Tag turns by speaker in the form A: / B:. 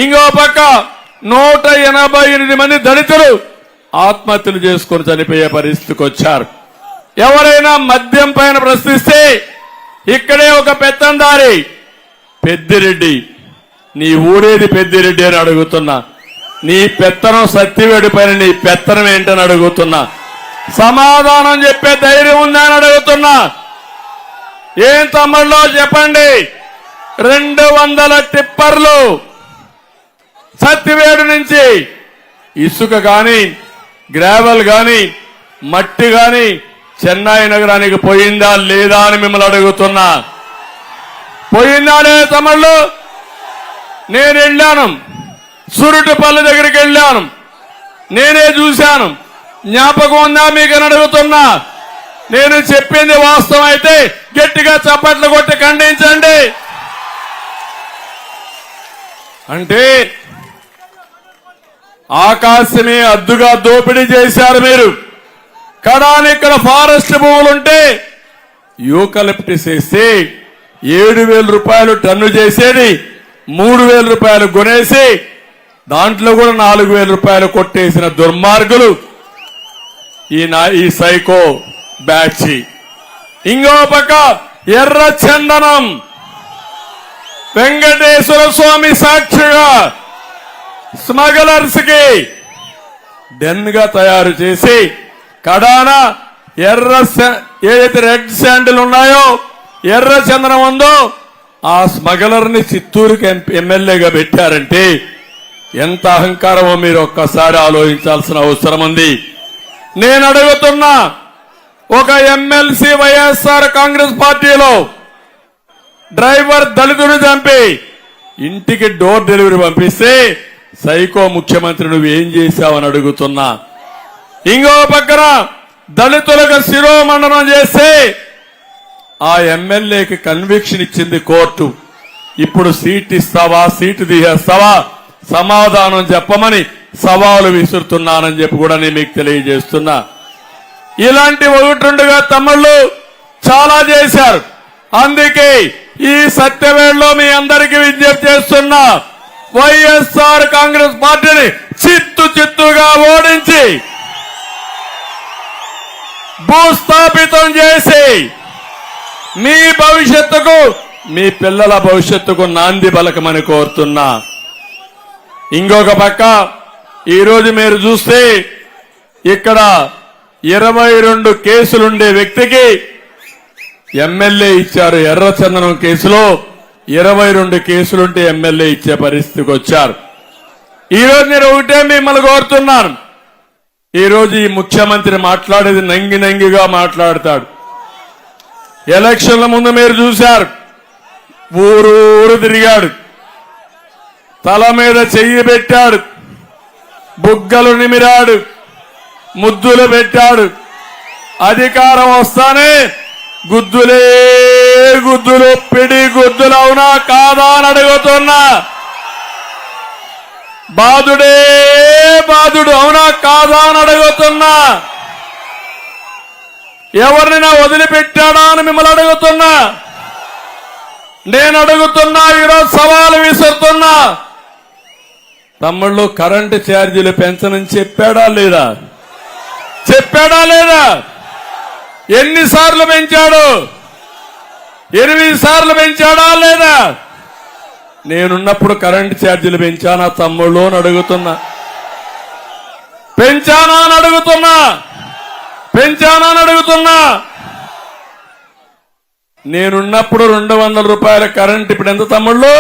A: ఇంకో పక్క 188 మంది దళితులు ఆత్మహత్యలు చేసుకొని చనిపోయే పరిస్థితికి వచ్చారు. ఎవరైనా మద్యం పైన ప్రశ్నిస్తే ఇక్కడే ఒక పెత్తందారి పెద్దిరెడ్డి, నీ ఊరేది పెద్దిరెడ్డి అని అడుగుతున్నా. నీ పెత్తనం సత్యవేడి పైన నీ పెత్తనం ఏంటని అడుగుతున్నా. సమాధానం చెప్పే ధైర్యం ఉందని అడుగుతున్నా. ఏం తమ్ముళ్ళో చెప్పండి. 200 టిప్పర్లు సత్యవేడు నుంచి ఇసుక గాని గ్రావెల్ గాని మట్టి గాని చెన్నై నగరానికి పోయిందా లేదా అని మిమ్మల్ని అడుగుతున్నా. పోయిందా లేదా తమ్ముళ్ళు? నేను వెళ్ళాను, సురుటిపల్లి దగ్గరికి వెళ్ళాను, నేనే చూశాను. జ్ఞాపకం ఉందా మీకు అని అడుగుతున్నా. నేను చెప్పింది వాస్తవం అయితే గట్టిగా చప్పట్లు కొట్టి ఖండించండి. అంటే ఆకాశమే అద్దుగా దోపిడీ చేశారు మీరు. కడాని ఇక్కడ ఫారెస్ట్ భూములుంటే యూకలిప్టిస్ వేస్తే 7,000 రూపాయలు టన్ను చేసేది 3,000 రూపాయలు కొనేసి దాంట్లో కూడా 4,000 రూపాయలు కొట్టేసిన దుర్మార్గులు ఈ సైకో బ్యాచ్. ఇంకో పక్క ఎర్ర చందనం వెంకటేశ్వర స్వామి సాక్షిగా స్మగ్లర్స్ కి డెన్ గా తయారు చేసి కడాన ఏదైతే రెడ్ శాండిల్ ఉన్నాయో ఎర్ర చందనం ఉందో ఆ స్మగ్లర్ ని చిత్తూరుకి ఎమ్మెల్యేగా పెట్టారంటే ఎంత అహంకారమో మీరు ఒక్కసారి ఆలోచించాల్సిన అవసరం ఉంది. నేను అడుగుతున్నా, ఒక ఎమ్మెల్సీ వైఎస్ఆర్ కాంగ్రెస్ పార్టీలో డ్రైవర్ దళితుని చంపి ఇంటికి డోర్ డెలివరీ పంపిస్తే సైకో ముఖ్యమంత్రి నువ్వు ఏం చేశావని అడుగుతున్నా. ఇంకో పక్కన దళితులకు శిరోమండనం చేస్తే ఆ ఎమ్మెల్యేకి కన్విక్షన్ ఇచ్చింది కోర్టు. ఇప్పుడు సీట్ ఇస్తావా, సీటు తీసేస్తావా, సమాధానం చెప్పమని సవాలు విసురుతున్నానని చెప్పి కూడా నేను మీకు తెలియజేస్తున్నా. ఇలాంటి 1-2గా తమ్ముళ్ళు చాలా చేశారు. అందుకే ఈ సత్యవేళలో మీ అందరికీ విజ్ఞప్తి చేస్తున్నా, వైఎస్ఆర్ కాంగ్రెస్ పార్టీని చిత్తుగా ఓడించి భూస్థాపితం చేసి మీ భవిష్యత్తుకు, మీ పిల్లల భవిష్యత్తుకు నాంది పలకమని కోరుతున్నా. ఇంకొక పక్క ఈరోజు మీరు చూస్తే ఇక్కడ 22 కేసులుండే వ్యక్తికి ఎమ్మెల్యే ఇచ్చారు. ఎర్రచందనం కేసులో 22 కేసులుంటే ఎమ్మెల్యే ఇచ్చే పరిస్థితికి వచ్చారు. ఈరోజు నేను ఒకటే మిమ్మల్ని కోరుతున్నాను. ఈరోజు ఈ ముఖ్యమంత్రి మాట్లాడేది నంగిగా మాట్లాడతాడు. ఎలక్షన్ల ముందు మీరు చూశారు, ఊరు తిరిగాడు, తల మీద చెయ్యి పెట్టాడు, బుగ్గలు నిమిరాడు, ముద్దులు పెట్టాడు. అధికారం వస్తానే గుద్దులే గుద్దులు, పిడి గుద్దులు అవునా కాదా అని అడుగుతున్నా. బాధుడే బాధుడు అవునా కాదా అని అడుగుతున్నా. ఎవరినైనా వదిలిపెట్టాడా అని మిమ్మల్ని అడుగుతున్నా. నేను అడుగుతున్నా, ఈరోజు సవాలు విసురుతున్నా. తమ్ముళ్ళు కరెంటు ఛార్జీలు పెంచనని చెప్పాడా లేదా? చెప్పాడా లేదా? ఎన్నిసార్లు పెంచాడు? 8 సార్లు పెంచాడా లేదా? నేనున్నప్పుడు కరెంటు ఛార్జీలు పెంచానా తమ్ముళ్ళు అని అడుగుతున్నా. పెంచానా అని అడుగుతున్నా. పెంచానా అని అడుగుతున్నా. నేనున్నప్పుడు 200 రూపాయల కరెంట్ ఇప్పుడు ఎంత తమ్ముళ్ళు?